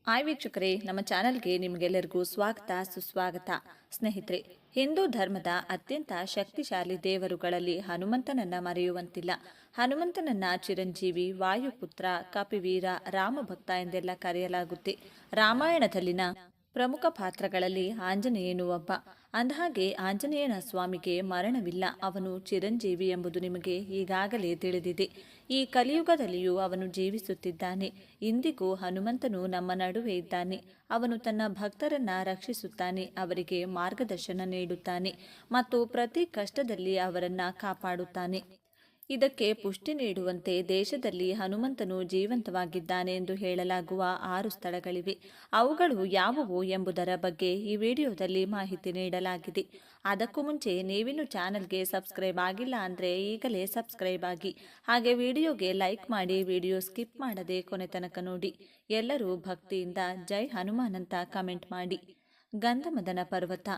Hi ವೀಕ್ಷಕರೇ, ನಮ್ಮ ಚಾನಲ್ಗೆ ನಿಮಗೆಲ್ಲರಿಗೂ ಸ್ವಾಗತ ಸುಸ್ವಾಗತ. ಸ್ನೇಹಿತರೆ, ಹಿಂದೂ ಧರ್ಮದ ಅತ್ಯಂತ ಶಕ್ತಿಶಾಲಿ ದೇವರುಗಳಲ್ಲಿ ಹನುಮಂತನನ್ನ ಮರೆಯುವಂತಿಲ್ಲ. ಹನುಮಂತನನ್ನ ಚಿರಂಜೀವಿ, ವಾಯುಪುತ್ರ, ಕಪಿವೀರ, ರಾಮಭಕ್ತ ಎಂದೆಲ್ಲ ಕರೆಯಲಾಗುತ್ತೆ. ರಾಮಾಯಣದಲ್ಲಿನ ಪ್ರಮುಖ ಪಾತ್ರಗಳಲ್ಲಿ ಆಂಜನೇಯನು ಒಬ್ಬ. ಅಂದಹಾಗೆ ಆಂಜನೇಯನ ಸ್ವಾಮಿಗೆ ಮರಣವಿಲ್ಲ, ಅವನು ಚಿರಂಜೀವಿ ಎಂಬುದು ನಿಮಗೆ ಈಗಾಗಲೇ ತಿಳಿದಿದೆ. ಈ ಕಲಿಯುಗದಲ್ಲಿಯೂ ಅವನು ಜೀವಿಸುತ್ತಿದ್ದಾನೆ. ಇಂದಿಗೂ ಹನುಮಂತನು ನಮ್ಮ ನಡುವೆ ಇದ್ದಾನೆ. ಅವನು ತನ್ನ ಭಕ್ತರನ್ನ ರಕ್ಷಿಸುತ್ತಾನೆ, ಅವರಿಗೆ ಮಾರ್ಗದರ್ಶನ ನೀಡುತ್ತಾನೆ ಮತ್ತು ಪ್ರತಿ ಕಷ್ಟದಲ್ಲಿ ಅವರನ್ನ ಕಾಪಾಡುತ್ತಾನೆ. ಇದಕ್ಕೆ ಪುಷ್ಟಿ ನೀಡುವಂತೆ ದೇಶದಲ್ಲಿ ಹನುಮಂತನು ಜೀವಂತವಾಗಿದ್ದಾನೆ ಎಂದು ಹೇಳಲಾಗುವ 6 ಸ್ಥಳಗಳಿವೆ. ಅವುಗಳು ಯಾವುವು ಎಂಬುದರ ಬಗ್ಗೆ ಈ ವಿಡಿಯೋದಲ್ಲಿ ಮಾಹಿತಿ ನೀಡಲಾಗಿದೆ. ಅದಕ್ಕೂ ಮುಂಚೆ ನೀವಿನ್ನು ಚಾನಲ್ಗೆ ಸಬ್ಸ್ಕ್ರೈಬ್ ಆಗಿಲ್ಲ ಅಂದರೆ ಈಗಲೇ ಸಬ್ಸ್ಕ್ರೈಬ್ ಆಗಿ, ಹಾಗೆ ವಿಡಿಯೋಗೆ ಲೈಕ್ ಮಾಡಿ, ವಿಡಿಯೋ ಸ್ಕಿಪ್ ಮಾಡದೆ ಕೊನೆ ತನಕ ನೋಡಿ. ಎಲ್ಲರೂ ಭಕ್ತಿಯಿಂದ ಜೈ ಹನುಮಾನ್ ಅಂತ ಕಮೆಂಟ್ ಮಾಡಿ. ಗಂಧಮದನ ಪರ್ವತ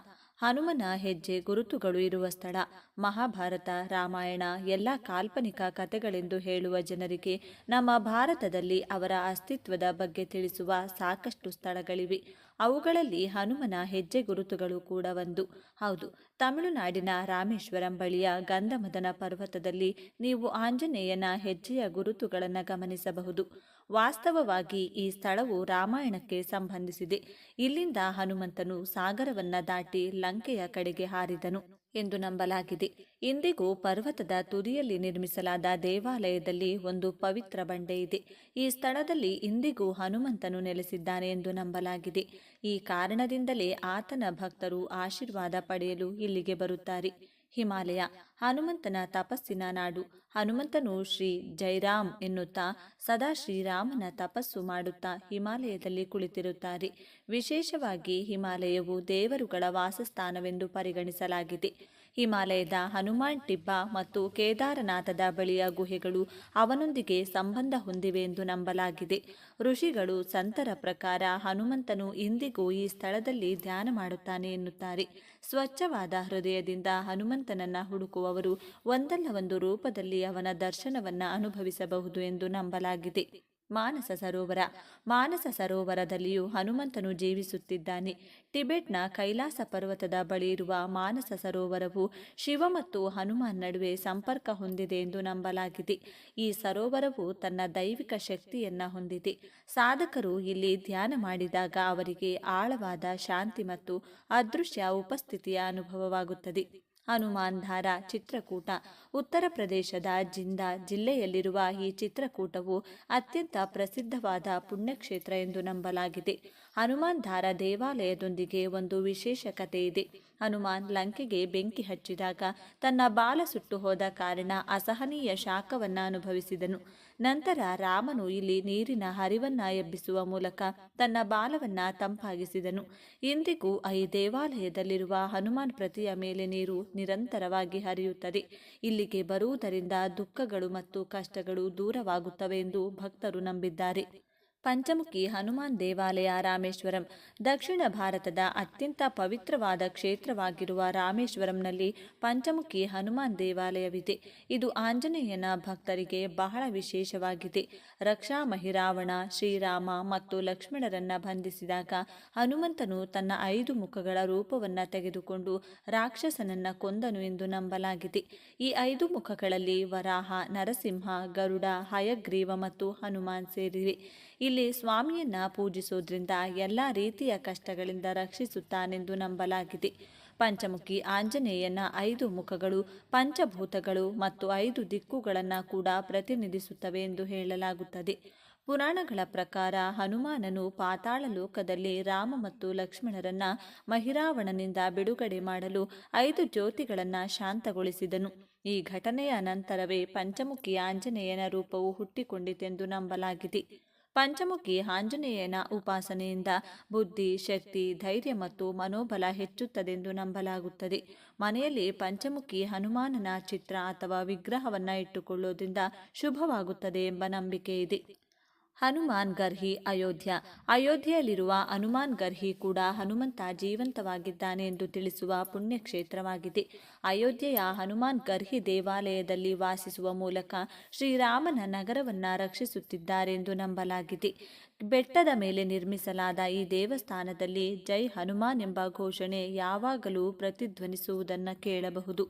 ಹನುಮನ ಹೆಜ್ಜೆ ಗುರುತುಗಳು ಇರುವ ಸ್ಥಳ. ಮಹಾಭಾರತ, ರಾಮಾಯಣ ಎಲ್ಲ ಕಾಲ್ಪನಿಕ ಕಥೆಗಳೆಂದು ಹೇಳುವ ಜನರಿಗೆ ನಮ್ಮ ಭಾರತದಲ್ಲಿ ಅವರ ಅಸ್ತಿತ್ವದ ಬಗ್ಗೆ ತಿಳಿಸುವ ಸಾಕಷ್ಟು ಸ್ಥಳಗಳಿವೆ. ಅವುಗಳಲ್ಲಿ ಹನುಮನ ಹೆಜ್ಜೆ ಗುರುತುಗಳು ಕೂಡ ಒಂದು. ಹೌದು, ತಮಿಳುನಾಡಿನ ರಾಮೇಶ್ವರಂ ಬಳಿಯ ಗಂಧಮದನ ಪರ್ವತದಲ್ಲಿ ನೀವು ಆಂಜನೇಯನ ಹೆಜ್ಜೆಯ ಗುರುತುಗಳನ್ನು ಗಮನಿಸಬಹುದು. ವಾಸ್ತವವಾಗಿ ಈ ಸ್ಥಳವು ರಾಮಾಯಣಕ್ಕೆ ಸಂಬಂಧಿಸಿದೆ. ಇಲ್ಲಿಂದ ಹನುಮಂತನು ಸಾಗರವನ್ನ ದಾಟಿ ಲಂಕೆಯ ಕಡೆಗೆ ಹಾರಿದನು ಎಂದು ನಂಬಲಾಗಿದೆ. ಇಂದಿಗೂ ಪರ್ವತದ ತುದಿಯಲ್ಲಿ ನಿರ್ಮಿಸಲಾದ ದೇವಾಲಯದಲ್ಲಿ ಒಂದು ಪವಿತ್ರ ಬಂಡೆ ಇದೆ. ಈ ಸ್ಥಳದಲ್ಲಿ ಇಂದಿಗೂ ಹನುಮಂತನು ನೆಲೆಸಿದ್ದಾನೆ ಎಂದು ನಂಬಲಾಗಿದೆ. ಈ ಕಾರಣದಿಂದಲೇ ಆತನ ಭಕ್ತರು ಆಶೀರ್ವಾದ ಪಡೆಯಲು ಇಲ್ಲಿಗೆ ಬರುತ್ತಾರೆ. ಹಿಮಾಲಯ ಹನುಮಂತನ ತಪಸ್ಸಿನ ನಾಡು. ಹನುಮಂತನು ಶ್ರೀ ಜೈರಾಮ್ ಎನ್ನುತ್ತಾ ಸದಾ ಶ್ರೀರಾಮನ ತಪಸ್ಸು ಮಾಡುತ್ತಾ ಹಿಮಾಲಯದಲ್ಲಿ ಕುಳಿತಿರುತ್ತಾರೆ. ವಿಶೇಷವಾಗಿ ಹಿಮಾಲಯವು ದೇವರುಗಳ ವಾಸಸ್ಥಾನವೆಂದು ಪರಿಗಣಿಸಲಾಗಿದೆ. ಹಿಮಾಲಯದ ಹನುಮಾನ್ ಟಿಬ್ಬ ಮತ್ತು ಕೇದಾರನಾಥದ ಬಳಿಯ ಗುಹೆಗಳು ಅವನೊಂದಿಗೆ ಸಂಬಂಧ ಹೊಂದಿವೆ ಎಂದು ನಂಬಲಾಗಿದೆ. ಋಷಿಗಳು ಸಂತರ ಪ್ರಕಾರ ಹನುಮಂತನು ಇಂದಿಗೂ ಈ ಸ್ಥಳದಲ್ಲಿ ಧ್ಯಾನ ಮಾಡುತ್ತಾನೆ ಎನ್ನುತ್ತಾರೆ. ಸ್ವಚ್ಛವಾದ ಹೃದಯದಿಂದ ಹನುಮಂತನನ್ನ ಹುಡುಕುವವರು ಒಂದಲ್ಲ ಒಂದು ರೂಪದಲ್ಲಿ ಅವನ ದರ್ಶನವನ್ನ ಅನುಭವಿಸಬಹುದು ಎಂದು ನಂಬಲಾಗಿದೆ. ಮಾನಸ ಸರೋವರ ಮಾನಸ ಸರೋವರದಲ್ಲಿಯೂ ಹನುಮಂತನು ಜೀವಿಸುತ್ತಿದ್ದಾನೆ. ಟಿಬೆಟ್ನ ಕೈಲಾಸ ಪರ್ವತದ ಬಳಿ ಇರುವ ಮಾನಸ ಸರೋವರವು ಶಿವ ಮತ್ತು ಹನುಮಾನ್ ನಡುವೆ ಸಂಪರ್ಕ ಹೊಂದಿದೆ ಎಂದು ನಂಬಲಾಗಿದೆ. ಈ ಸರೋವರವು ತನ್ನ ದೈವಿಕ ಶಕ್ತಿಯನ್ನ ಹೊಂದಿದೆ. ಸಾಧಕರು ಇಲ್ಲಿ ಧ್ಯಾನ ಮಾಡಿದಾಗ ಅವರಿಗೆ ಆಳವಾದ ಶಾಂತಿ ಮತ್ತು ಅದೃಶ್ಯ ಉಪಸ್ಥಿತಿಯ ಅನುಭವವಾಗುತ್ತದೆ. ಹನುಮಾನ್ ಧಾರ ಚಿತ್ರಕೂಟ ಉತ್ತರ ಪ್ರದೇಶದ ಜಿಂದಾ ಜಿಲ್ಲೆಯಲ್ಲಿರುವ ಈ ಚಿತ್ರಕೂಟವು ಅತ್ಯಂತ ಪ್ರಸಿದ್ಧವಾದ ಪುಣ್ಯಕ್ಷೇತ್ರ ಎಂದು ನಂಬಲಾಗಿದೆ. ಹನುಮಾನ್ ಧಾರ ದೇವಾಲಯದೊಂದಿಗೆ ಒಂದು ವಿಶೇಷ ಕಥೆ ಇದೆ. ಹನುಮಾನ್ ಲಂಕೆಗೆ ಬೆಂಕಿ ಹಚ್ಚಿದಾಗ ತನ್ನ ಬಾಲ ಸುಟ್ಟು ಹೋದ ಕಾರಣ ಅಸಹನೀಯ ಶಾಖವನ್ನ ಅನುಭವಿಸಿದನು. ನಂತರ ರಾಮನು ಇಲ್ಲಿ ನೀರಿನ ಹರಿವನ್ನ ಎಬ್ಬಿಸುವ ಮೂಲಕ ತನ್ನ ಬಾಲವನ್ನ ತಂಪಾಗಿಸಿದನು. ಇಂದಿಗೂ ಈ ದೇವಾಲಯದಲ್ಲಿರುವ ಹನುಮಾನ್ ಪ್ರತಿಯ ಮೇಲೆ ನೀರು ನಿರಂತರವಾಗಿ ಹರಿಯುತ್ತದೆ. ಇಲ್ಲಿಗೆ ಬರುವುದರಿಂದ ದುಃಖಗಳು ಮತ್ತು ಕಷ್ಟಗಳು ದೂರವಾಗುತ್ತವೆ ಎಂದು ಭಕ್ತರು ನಂಬಿದ್ದಾರೆ. ಪಂಚಮುಖಿ ಹನುಮಾನ್ ದೇವಾಲಯ ರಾಮೇಶ್ವರಂ ದಕ್ಷಿಣ ಭಾರತದ ಅತ್ಯಂತ ಪವಿತ್ರವಾದ ಕ್ಷೇತ್ರವಾಗಿರುವ ರಾಮೇಶ್ವರಂನಲ್ಲಿ ಪಂಚಮುಖಿ ಹನುಮಾನ್ ದೇವಾಲಯವಿದೆ. ಇದು ಆಂಜನೇಯನ ಭಕ್ತರಿಗೆ ಬಹಳ ವಿಶೇಷವಾಗಿದೆ. ರಕ್ಷಾ ಮಹಿರಾವಣ ಶ್ರೀರಾಮ ಮತ್ತು ಲಕ್ಷ್ಮಣರನ್ನ ಬಂಧಿಸಿದಾಗ ಹನುಮಂತನು ತನ್ನ 5 ಮುಖಗಳ ರೂಪವನ್ನ ತೆಗೆದುಕೊಂಡು ರಾಕ್ಷಸನನ್ನ ಕೊಂದನು ಎಂದು ನಂಬಲಾಗಿದೆ. ಈ 5 ಮುಖಗಳಲ್ಲಿ ವರಾಹ, ನರಸಿಂಹ, ಗರುಡ, ಹಯಗ್ರೀವ ಮತ್ತು ಹನುಮಾನ್ ಸೇರಿವೆ. ಇಲ್ಲಿ ಸ್ವಾಮಿಯನ್ನ ಪೂಜಿಸೋದ್ರಿಂದ ಎಲ್ಲ ರೀತಿಯ ಕಷ್ಟಗಳಿಂದ ರಕ್ಷಿಸುತ್ತಾನೆಂದು ನಂಬಲಾಗಿದೆ. ಪಂಚಮುಖಿ ಆಂಜನೇಯನ 5 ಮುಖಗಳು ಪಂಚಭೂತಗಳು ಮತ್ತು 5 ದಿಕ್ಕುಗಳನ್ನು ಕೂಡ ಪ್ರತಿನಿಧಿಸುತ್ತವೆ ಎಂದು ಹೇಳಲಾಗುತ್ತದೆ. ಪುರಾಣಗಳ ಪ್ರಕಾರ ಹನುಮಾನನು ಪಾತಾಳ ಲೋಕದಲ್ಲಿ ರಾಮ ಮತ್ತು ಲಕ್ಷ್ಮಣರನ್ನ ಮಹಿರಾವಣನಿಂದ ಬಿಡುಗಡೆ ಮಾಡಲು 5 ಜ್ಯೋತಿಗಳನ್ನು ಶಾಂತಗೊಳಿಸಿದನು. ಈ ಘಟನೆಯ ನಂತರವೇ ಪಂಚಮುಖಿ ಆಂಜನೇಯನ ರೂಪವು ಹುಟ್ಟಿಕೊಂಡಿತೆಂದು ನಂಬಲಾಗಿದೆ. ಪಂಚಮುಖಿ ಆಂಜನೇಯನ ಉಪಾಸನೆಯಿಂದ ಬುದ್ಧಿ, ಶಕ್ತಿ, ಧೈರ್ಯ ಮತ್ತು ಮನೋಬಲ ಹೆಚ್ಚುತ್ತದೆಂದು ನಂಬಲಾಗುತ್ತದೆ. ಮನೆಯಲ್ಲಿ ಪಂಚಮುಖಿ ಹನುಮಾನನ ಚಿತ್ರ ಅಥವಾ ವಿಗ್ರಹವನ್ನು ಇಟ್ಟುಕೊಳ್ಳುವುದರಿಂದ ಶುಭವಾಗುತ್ತದೆ ಎಂಬ ನಂಬಿಕೆ ಇದೆ. ಹನುಮಾನ್ ಗರ್ಹಿ ಅಯೋಧ್ಯ ಅಯೋಧ್ಯೆಯಲ್ಲಿರುವ ಹನುಮಾನ್ ಗರ್ಹಿ ಕೂಡ ಹನುಮಂತ ಜೀವಂತವಾಗಿದ್ದಾನೆ ಎಂದು ತಿಳಿಸುವ ಪುಣ್ಯಕ್ಷೇತ್ರವಾಗಿದೆ. ಅಯೋಧ್ಯೆಯ ಹನುಮಾನ್ ಗರ್ಹಿ ದೇವಾಲಯದಲ್ಲಿ ವಾಸಿಸುವ ಮೂಲಕ ಶ್ರೀರಾಮನ ನಗರವನ್ನು ರಕ್ಷಿಸುತ್ತಿದ್ದಾರೆ ಎಂದು ನಂಬಲಾಗಿದೆ. ಬೆಟ್ಟದ ಮೇಲೆ ನಿರ್ಮಿಸಲಾದ ಈ ದೇವಸ್ಥಾನದಲ್ಲಿ ಜೈ ಹನುಮಾನ್ ಎಂಬ ಘೋಷಣೆ ಯಾವಾಗಲೂ ಪ್ರತಿಧ್ವನಿಸುವುದನ್ನು ಕೇಳಬಹುದು.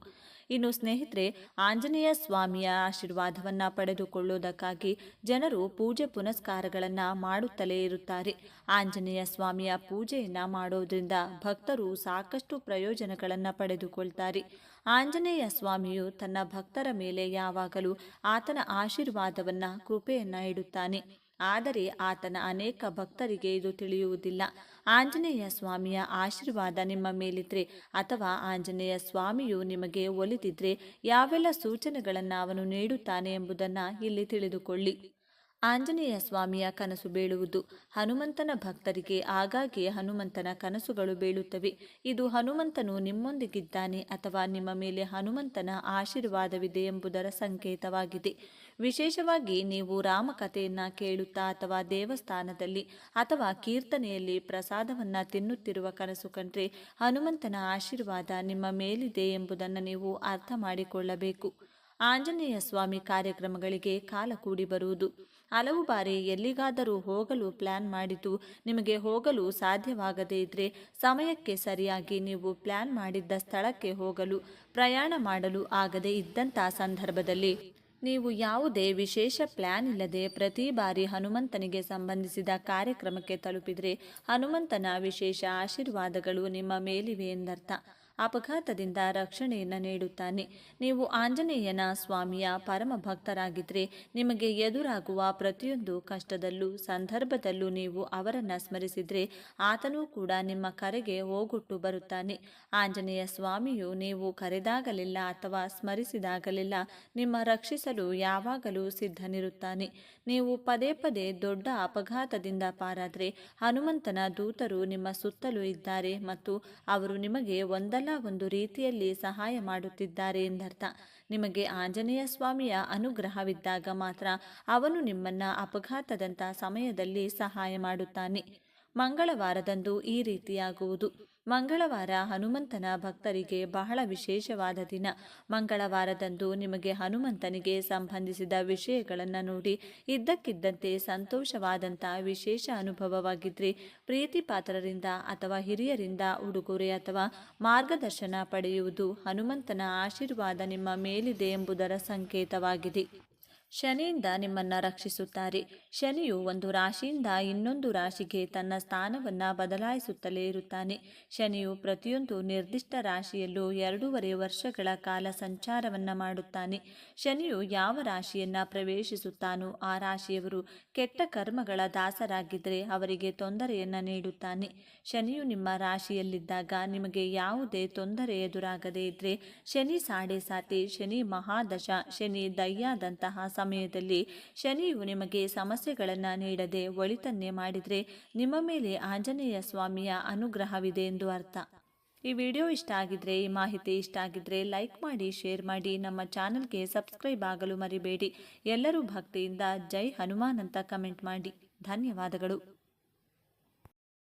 ಇನ್ನು ಸ್ನೇಹಿತರೆ, ಆಂಜನೇಯ ಸ್ವಾಮಿಯ ಆಶೀರ್ವಾದವನ್ನು ಪಡೆದುಕೊಳ್ಳುವುದಕ್ಕಾಗಿ ಜನರು ಪೂಜೆ ಪುನಸ್ಕಾರಗಳನ್ನು ಮಾಡುತ್ತಲೇ ಇರುತ್ತಾರೆ. ಆಂಜನೇಯ ಸ್ವಾಮಿಯ ಪೂಜೆಯನ್ನು ಮಾಡೋದ್ರಿಂದ ಭಕ್ತರು ಸಾಕಷ್ಟು ಪ್ರಯೋಜನಗಳನ್ನು ಪಡೆದುಕೊಳ್ತಾರೆ. ಆಂಜನೇಯ ಸ್ವಾಮಿಯು ತನ್ನ ಭಕ್ತರ ಮೇಲೆ ಯಾವಾಗಲೂ ಆತನ ಆಶೀರ್ವಾದವನ್ನು ಕೃಪೆಯನ್ನು ಇಡುತ್ತಾನೆ. ಆದರೆ ಆತನ ಅನೇಕ ಭಕ್ತರಿಗೆ ಇದು ತಿಳಿಯುವುದಿಲ್ಲ. ಆಂಜನೇಯ ಸ್ವಾಮಿಯ ಆಶೀರ್ವಾದ ನಿಮ್ಮ ಮೇಲಿದ್ರೆ ಅಥವಾ ಆಂಜನೇಯ ಸ್ವಾಮಿಯು ನಿಮಗೆ ಒಲಿದಿದ್ರೆ ಯಾವೆಲ್ಲ ಸೂಚನೆಗಳನ್ನು ಅವನು ನೀಡುತ್ತಾನೆ ಎಂಬುದನ್ನು ಇಲ್ಲಿ ತಿಳಿದುಕೊಳ್ಳಿ. ಆಂಜನೇಯ ಸ್ವಾಮಿಯ ಕನಸು ಬೀಳುವುದು. ಹನುಮಂತನ ಭಕ್ತರಿಗೆ ಆಗಾಗ್ಗೆ ಹನುಮಂತನ ಕನಸುಗಳು ಬೀಳುತ್ತವೆ. ಇದು ಹನುಮಂತನು ನಿಮ್ಮೊಂದಿಗಿದ್ದಾನೆ ಅಥವಾ ನಿಮ್ಮ ಮೇಲೆ ಹನುಮಂತನ ಆಶೀರ್ವಾದವಿದೆ ಎಂಬುದರ ಸಂಕೇತವಾಗಿದೆ. ವಿಶೇಷವಾಗಿ ನೀವು ರಾಮಕಥೆಯನ್ನು ಕೇಳುತ್ತಾ ಅಥವಾ ದೇವಸ್ಥಾನದಲ್ಲಿ ಅಥವಾ ಕೀರ್ತನೆಯಲ್ಲಿ ಪ್ರಸಾದವನ್ನು ತಿನ್ನುತ್ತಿರುವ ಕನಸು ಕಂಡ್ರೆ ಹನುಮಂತನ ಆಶೀರ್ವಾದ ನಿಮ್ಮ ಮೇಲಿದೆ ಎಂಬುದನ್ನು ನೀವು ಅರ್ಥ ಮಾಡಿಕೊಳ್ಳಬೇಕು. ಆಂಜನೇಯ ಸ್ವಾಮಿ ಕಾರ್ಯಕ್ರಮಗಳಿಗೆ ಕಾಲ ಕೂಡಿ ಬರುವುದು. ಹಲವು ಬಾರಿ ಎಲ್ಲಿಗಾದರೂ ಹೋಗಲು ಪ್ಲ್ಯಾನ್ ಮಾಡಿದ್ದು ನಿಮಗೆ ಹೋಗಲು ಸಾಧ್ಯವಾಗದೇ ಇದ್ದರೆ ಸಮಯಕ್ಕೆ ಸರಿಯಾಗಿ ನೀವು ಪ್ಲ್ಯಾನ್ ಮಾಡಿದ್ದ ಸ್ಥಳಕ್ಕೆ ಹೋಗಲು ಪ್ರಯಾಣ ಮಾಡಲು ಆಗದೇ ಇದ್ದಂಥ ಸಂದರ್ಭದಲ್ಲಿ ನೀವು ಯಾವುದೇ ವಿಶೇಷ ಪ್ಲ್ಯಾನ್ ಇಲ್ಲದೆ ಪ್ರತಿ ಬಾರಿ ಹನುಮಂತನಿಗೆ ಸಂಬಂಧಿಸಿದ ಕಾರ್ಯಕ್ರಮಕ್ಕೆ ತಲುಪಿದರೆ ಹನುಮಂತನ ವಿಶೇಷ ಆಶೀರ್ವಾದಗಳು ನಿಮ್ಮ ಮೇಲಿವೆ ಎಂದರ್ಥ. ಅಪಘಾತದಿಂದ ರಕ್ಷಣೆಯನ್ನು ನೀಡುತ್ತಾನೆ. ನೀವು ಆಂಜನೇಯನ ಸ್ವಾಮಿಯ ಪರಮ ಭಕ್ತರಾಗಿದ್ದರೆ ನಿಮಗೆ ಎದುರಾಗುವ ಪ್ರತಿಯೊಂದು ಕಷ್ಟದಲ್ಲೂ ಸಂದರ್ಭದಲ್ಲೂ ನೀವು ಅವರನ್ನು ಸ್ಮರಿಸಿದರೆ ಆತನೂ ಕೂಡ ನಿಮ್ಮ ಕರೆಗೆ ಓಗೊಟ್ಟು ಬರುತ್ತಾನೆ. ಆಂಜನೇಯ ಸ್ವಾಮಿಯು ನೀವು ಕರೆದಾಗಲೆಲ್ಲ ಅಥವಾ ಸ್ಮರಿಸಿದಾಗಲೆಲ್ಲ ನಿಮ್ಮ ರಕ್ಷಿಸಲು ಯಾವಾಗಲೂ ಸಿದ್ಧನಿರುತ್ತಾನೆ. ನೀವು ಪದೇ ಪದೇ ದೊಡ್ಡ ಅಪಘಾತದಿಂದ ಪಾರಾದರೆ ಹನುಮಂತನ ದೂತರು ನಿಮ್ಮ ಸುತ್ತಲೂ ಇದ್ದಾರೆ ಮತ್ತು ಅವರು ನಿಮಗೆ ಒಂದಲ್ಲ ಒಂದು ರೀತಿಯಲ್ಲಿ ಸಹಾಯ ಮಾಡುತ್ತಿದ್ದಾರೆ ಎಂದರ್ಥ. ನಿಮಗೆ ಆಂಜನೇಯ ಸ್ವಾಮಿಯ ಅನುಗ್ರಹವಿದ್ದಾಗ ಮಾತ್ರ ಅವನು ನಿಮ್ಮನ್ನು ಅಪಘಾತದಂಥ ಸಮಯದಲ್ಲಿ ಸಹಾಯ ಮಾಡುತ್ತಾನೆ. ಮಂಗಳವಾರದಂದು ಈ ರೀತಿಯಾಗುವುದು. ಮಂಗಳವಾರ ಹನುಮಂತನ ಭಕ್ತರಿಗೆ ಬಹಳ ವಿಶೇಷವಾದ ದಿನ. ಮಂಗಳವಾರದಂದು ನಿಮಗೆ ಹನುಮಂತನಿಗೆ ಸಂಬಂಧಿಸಿದ ವಿಷಯಗಳನ್ನು ನೋಡಿ ಇದ್ದಕ್ಕಿದ್ದಂತೆ ಸಂತೋಷವಾದಂಥ ವಿಶೇಷ ಅನುಭವವಾಗಿದ್ದರೆ ಪ್ರೀತಿ ಪಾತ್ರರಿಂದ ಅಥವಾ ಹಿರಿಯರಿಂದ ಉಡುಗೊರೆ ಅಥವಾ ಮಾರ್ಗದರ್ಶನ ಪಡೆಯುವುದು ಹನುಮಂತನ ಆಶೀರ್ವಾದ ನಿಮ್ಮ ಮೇಲಿದೆ ಎಂಬುದರ ಸಂಕೇತವಾಗಿದೆ. ಶನಿಯಿಂದ ನಿಮ್ಮನ್ನು ರಕ್ಷಿಸುತ್ತಾರೆ. ಶನಿಯು ಒಂದು ರಾಶಿಯಿಂದ ಇನ್ನೊಂದು ರಾಶಿಗೆ ತನ್ನ ಸ್ಥಾನವನ್ನು ಬದಲಾಯಿಸುತ್ತಲೇ ಇರುತ್ತಾನೆ. ಶನಿಯು ಪ್ರತಿಯೊಂದು ನಿರ್ದಿಷ್ಟ ರಾಶಿಯಲ್ಲೂ 2.5 ವರ್ಷಗಳ ಕಾಲ ಸಂಚಾರವನ್ನು ಮಾಡುತ್ತಾನೆ. ಶನಿಯು ಯಾವ ರಾಶಿಯನ್ನು ಪ್ರವೇಶಿಸುತ್ತಾನೋ ಆ ರಾಶಿಯವರು ಕೆಟ್ಟ ಕರ್ಮಗಳ ದಾಸರಾಗಿದ್ದರೆ ಅವರಿಗೆ ತೊಂದರೆಯನ್ನು ನೀಡುತ್ತಾನೆ. ಶನಿಯು ನಿಮ್ಮ ರಾಶಿಯಲ್ಲಿದ್ದಾಗ ನಿಮಗೆ ಯಾವುದೇ ತೊಂದರೆ ಎದುರಾಗದೇ ಇದ್ದರೆ ಶನಿ ಸಾಡೆ ಸಾತಿ, ಶನಿ ಮಹಾದಶ, ಶನಿ ದಯ್ಯಾದಂತಹ ಸಮಯದಲ್ಲಿ ಶನಿಯು ನಿಮಗೆ ಸಮಸ್ಯೆಗಳನ್ನು ನೀಡದೆ ಒಳಿತನ್ನೇ ಮಾಡಿದರೆ ನಿಮ್ಮ ಮೇಲೆ ಆಂಜನೇಯ ಸ್ವಾಮಿಯ ಅನುಗ್ರಹವಿದೆ ಎಂದು ಅರ್ಥ. ಈ ವಿಡಿಯೋ ಇಷ್ಟ ಆಗಿದ್ರೆ, ಈ ಮಾಹಿತಿ ಇಷ್ಟ ಆಗಿದ್ರೆ ಲೈಕ್ ಮಾಡಿ, ಶೇರ್ ಮಾಡಿ, ನಮ್ಮ ಚಾನಲ್ಗೆ ಸಬ್ಸ್ಕ್ರೈಬ್ ಆಗಲು ಮರಿಬೇಡಿ. ಎಲ್ಲರೂ ಭಕ್ತಿಯಿಂದ ಜೈ ಹನುಮಾನ್ ಅಂತ ಕಮೆಂಟ್ ಮಾಡಿ. ಧನ್ಯವಾದಗಳು.